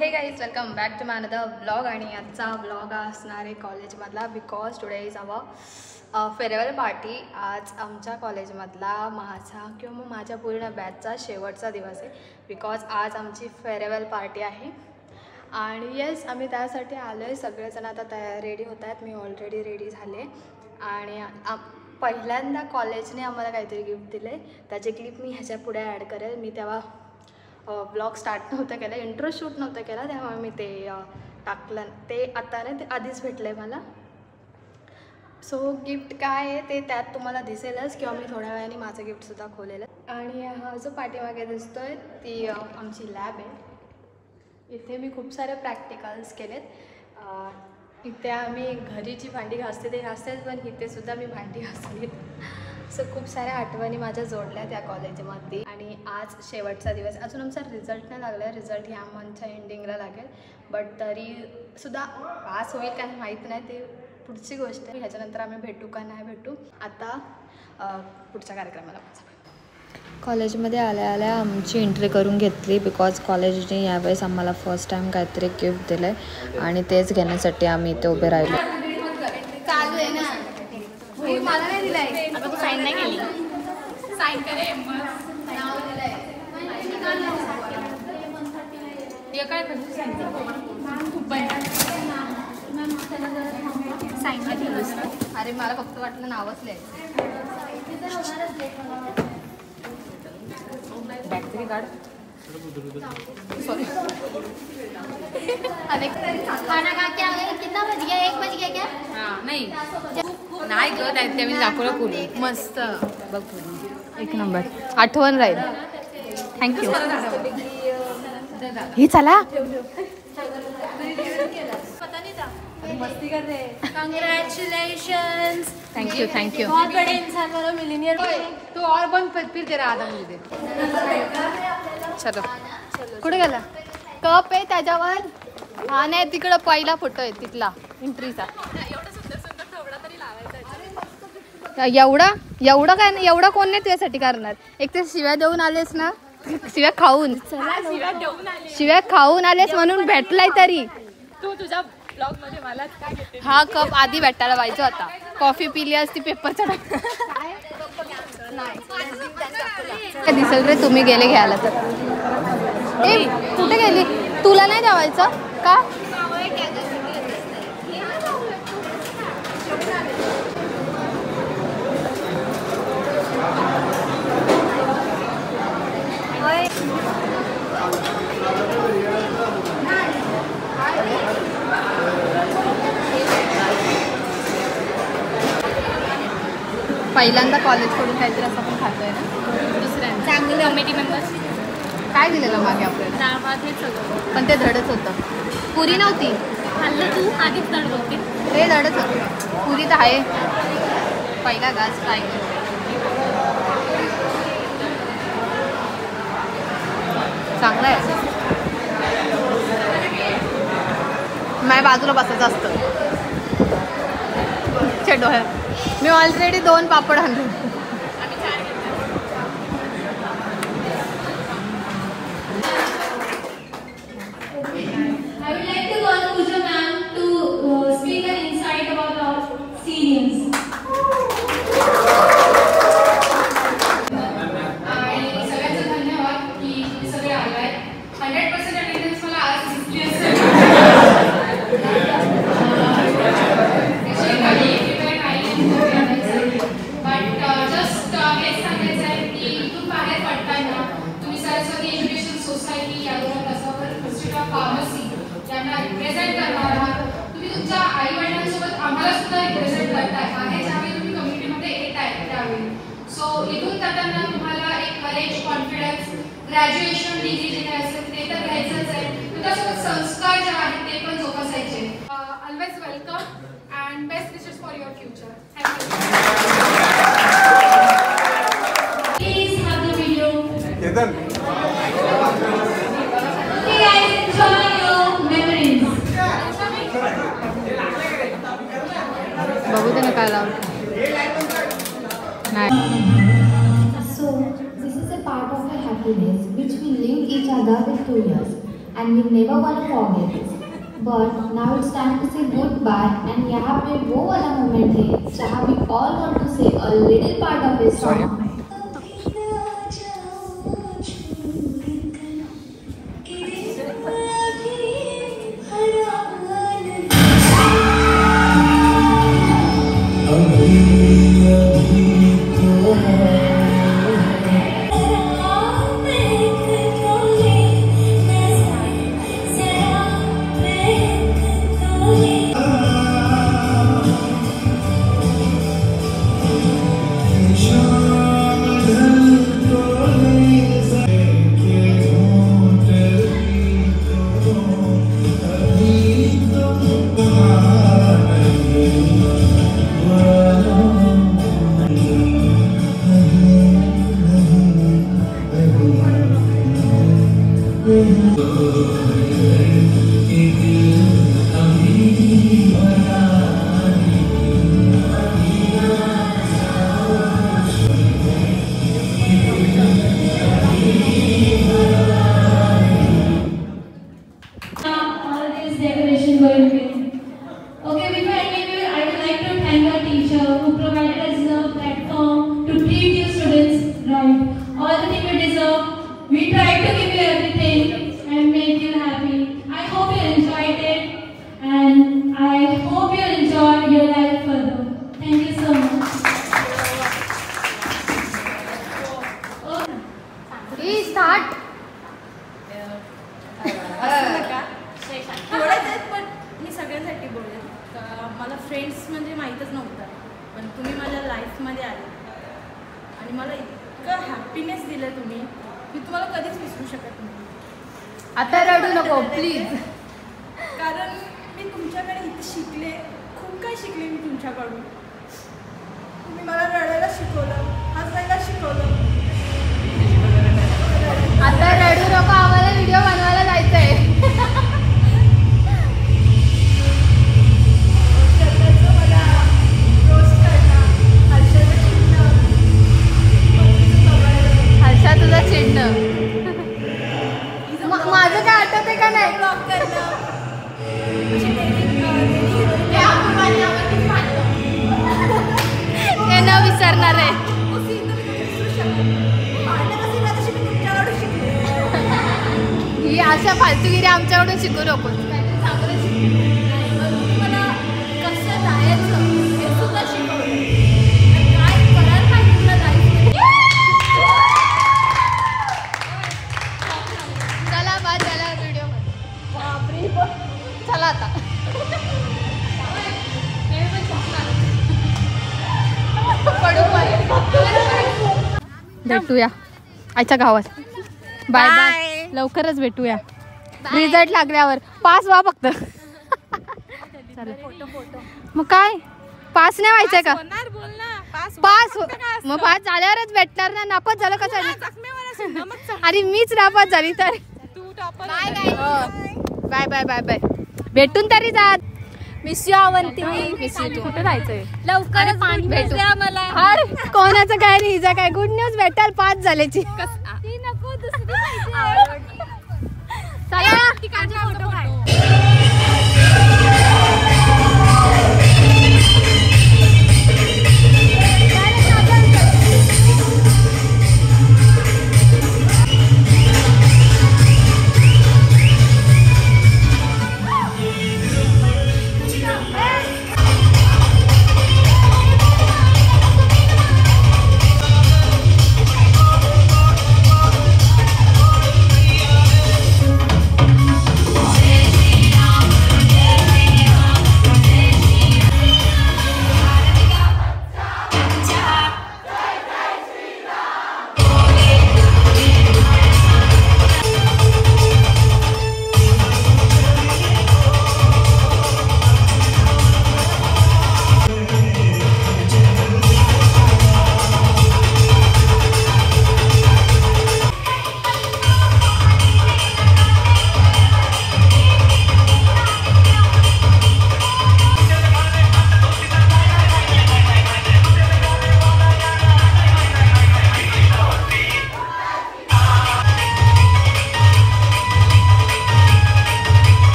हे guys welcome back to my another blog. आणि आजचा ब्लॉग असणार आहे कॉलेजमधला, because today is our farewell party. आज आमच्या कॉलेजमधला माझ्या पूर्ण बॅचचा शेवटचा दिवस आहे, बिकॉज आज आमची फेअरवेल पार्टी आहे. आणि येस, आम्ही त्यासाठी आलो आहे. सगळेजण आता रेडी होत आहेत. मी ऑलरेडी रेडी झाले. आणि पहिल्यांदा कॉलेजने आम्हाला काहीतरी गिफ्ट दिले, त्याचे क्लिप मी ह्याच्या पुढे ॲड करेल. मी तेव्हा ब्लॉग स्टार्ट नव्हतं केलं, इंट्रो शूट नव्हतं केला, तेव्हा मी ते टाकलं. ते आता नाही, ते आधीच भेटलं आहे मला. सो गिफ्ट काय आहे ते त्यात तुम्हाला दिसेलच, किंवा मी थोड्या वेळाने माझं गिफ्टसुद्धा खोलेलं. आणि हा जो पाठीमागे दिसतो आहे ती आमची लॅब आहे. इथे मी खूप सारे प्रॅक्टिकल्स केलेत. इथे आम्ही घरी जी भांडी घासते ते घासतेच, पण इथेसुद्धा मी भांडी घासली. सो खूप साऱ्या आठवणी माझ्या जोडल्या त्या कॉलेजमध्ये. आणि आज शेवटचा दिवस. अजून आमचा रिझल्ट नाही लागला आहे. रिझल्ट ह्या मंथच्या एंडिंगला लागेल, बट तरीसुद्धा पास होईल काय माहीत नाही, ते पुढची गोष्ट आहे. ह्याच्यानंतर आम्ही भेटू का नाही भेटू. आता पुढच्या कार्यक्रमाला कॉलेजमध्ये आल्या आल्या आमची एंट्री करून घेतली, बिकॉज कॉलेजने यावेळेस आम्हाला फर्स्ट टाईम काहीतरी गिफ्ट दिलं आहे, आणि तेच घेण्यासाठी आम्ही इथे उभे राहिलो. चालू आहे ना, मला नाही दिलं आहे. आता तू साईन नाही केली, साईन करे. काय साईन नाही दिलं. अरे मला फक्त वाटलं नावच लिहायचं. बॅग तरी काढ. सॉरी. खाना खा के आ गए. कितना बज गया? 1 बज गया क्या? हां नाही नाही ग, त्या मी दाखवलं पुरी मस्त बघ, पुरी एक नंबर, आठवण राहील. थँक्यू. हे चला मस्ती कर रहे. Congratulations. Thank you thank you. बहुत बड़े इंसान वाला मिलीनियर. तू और पण फिर तेरा आधा मुझे. चलो कुठे गेला? कप आहे त्याच्यावर. हा नाही, तिकडं पहिला फोटो आहे तिथला एंट्रीचा. एवढं काय नाही, एवढं कोण नाही तुझ्यासाठी करणार. एक तर शिव्या देऊन आलेस ना, शिव्या खाऊन आलेस म्हणून भेटलाय. तरी तू तुझ्या ब्लॉग मध्ये मला काय घेते? हा कप आधी भेटायला पाहिजे होता. कॉफी पिली असती पेपरचा. काय दिसेल रे, तुम्ही गेले घ्यायला तर. ए कुठे गेली? तुला नाही जेवायचं का? पहिल्यांदा कॉलेजकडून काहीतरी असं आपण खातोय ना. दुसऱ्या चांगले कमिटी मेंबर्स काय दिलेलं मागे आपल्याला? डाळ भात हेच होतं, पण ते धडच होतं. पुरी नव्हती. खाल्लं तू आधीच धड होते. ते धडच होतं. पुरी तर आहे. पहिला घास काय चांगलं आहे. माझ्या बाजूला बसायचं असतं. डोळ्या मी ऑलरेडी 2 पापड आणले. I would like to call Pooja ma'am to speak an insight about our seniors. आणि सगळ्यांचे धन्यवाद की तुम्ही सगळे आलाय. 100% अटेंडन्स मला आज दिसली असेल. बट जस्ट हेच सांगायचं आहे की इथून बाहेर पडताना तुम्ही Saraswati education society Yadav Kasawar institute of pharmacy यांना रिप्रेझेंट करणार आहात. तुम्ही तुमच्या आई वडिलांसोबत आम्हाला सुद्धा रिप्रेझेंट करताय आहे ज्यावेळी तुम्ही कम्युनिटीमध्ये येत आहे त्यावेळी. सो इथून जाताना तुम्हाला एक करेज, कॉन्फिडन्स, ग्रॅज्युएशन डिग्री जे काय असेल ते तर घ्यायचंच आहे, त्याच्यासोबत संस्कार जे आहेत ते पण जोपासायचे. Always welcome and best wishes for your future. Thank you. Please have the video. Ketan. Okay guys, enjoy your memories. बघू दे ना काय लावलं. So, this is a part of our happiness which we link each other with 2 years. and we never gonna forget it. But now it's time to say goodbye, and यहाँ पे वो वाला moment है जहाँ we all want to say a little part of this song. Decoration going with. Okay, before ending, I would like to thank our teacher who provided us a platform to treat you students right. All the things you deserve. We tried to give you everything and make you happy. I hope you enjoyed it, and I hope you enjoy your life further. Thank you so much. Please start. थोडंच आहेत पण मी सगळ्यांसाठी बोलेन. मला friends म्हणजे माहीतच नव्हतं, पण तुम्ही माझ्या लाईफमध्ये आले आणि मला इतकं हॅपीनेस दिलं तुम्ही, मी तुम्हाला कधीच विसरू शकत नाही. आता रडू नको प्लीज. कारण मी तुमच्याकडे इथे शिकले, खूप काही शिकले मी तुमच्याकडून. तुम्ही मला रडायला शिकवलं, हसायला शिकवलं. आता रडू नको, आम्हाला व्हिडिओ बनवायला जायचंय. हर्षा तुझं चिडणं माझं काय आठवते का नाही? ते न विसरणार आहे. ही अशा फालतूगिरी आमच्याकडून शिकू नको. मला कसं राहायचं हे सुद्धा शिकवलं. काय करायला पाहिजे तुला लाईफमध्ये. चला बा चला व्हिडिओ चला आता. भेटूया आजच्या गावात. बाय बाय, लवकरच भेटूया रिझल्ट लागल्यावर. पास व्हा फक्त. मग काय पास नाही व्हायचंय का? पास मग पास झाल्यावरच भेटणार ना. नापास झालं कसं? अरे मीच नापास झाली तर. बाय बाय बाय बाय, भेटून तरी जा. Miss you Avanti. Miss you. तू कुठे जायचंय? लवकर पाणी भेटू मला. अरे कोणाचं काय नाही, हिचं काय गुड न्यूज भेटाल पास झाल्याची.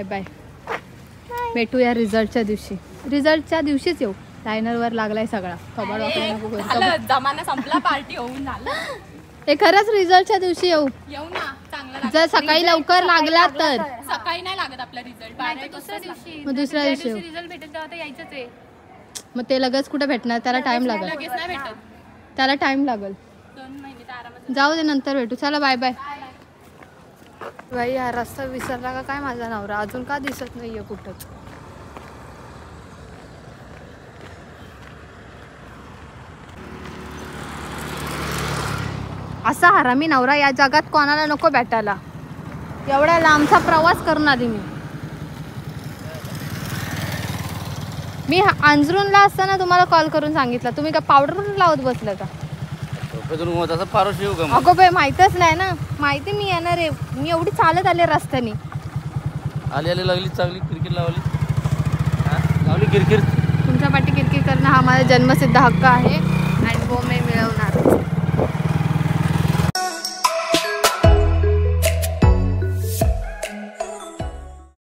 Bye bye. भेटूया रिझल्टच्या दिवशी. रिझल्टच्या दिवशीच येऊ. लायनरवर लागलाय सगळा. कबाड वापरायला नको करू. जमाना संपला, पार्टी होऊन झालं. ते खरंच रिझल्टच्या दिवशी येऊ. येऊ ना, चांगला जर सकाळी लवकर लागला तर. सकाळी नाही लागत आपला रिझल्ट, दुसऱ्या दिवशी मग दुसऱ्या दिवशी येऊ. रिझल्ट भेटेल तेव्हा तर यायचंच आहे. मग ते लगेच कुठे भेटणार? त्याला टाइम लागेल. लगेच नाही भेटत. त्याला टाइम लागेल. 2 महिने तर आरामात. जाऊ दे, नंतर भेटू. चला बाय बाय. बाई हा रस्ता विसरला का काय माझा नवरा? अजून का दिसत नाहीये कुठंच. असा हरामी नवरा या जगात कोणाला नको भेटायला. एवढ्या लांबचा प्रवास करणार आहे मी अंजरूनला असताना तुम्हाला कॉल करून सांगितलं. तुम्ही का पावडर लावत बसलं का? अगो बाई माहीतच नाही ना. माहिती मी येणार आहे. मी एवढी चालत आले रस्त्याने. आली लागली चांगली क्रिकेट लावली क्रिकेट. तुमच्या पाठी किरकिर करणं हा माझा जन्मसिद्ध हक्क आहे आणि वो मी मिळवणार.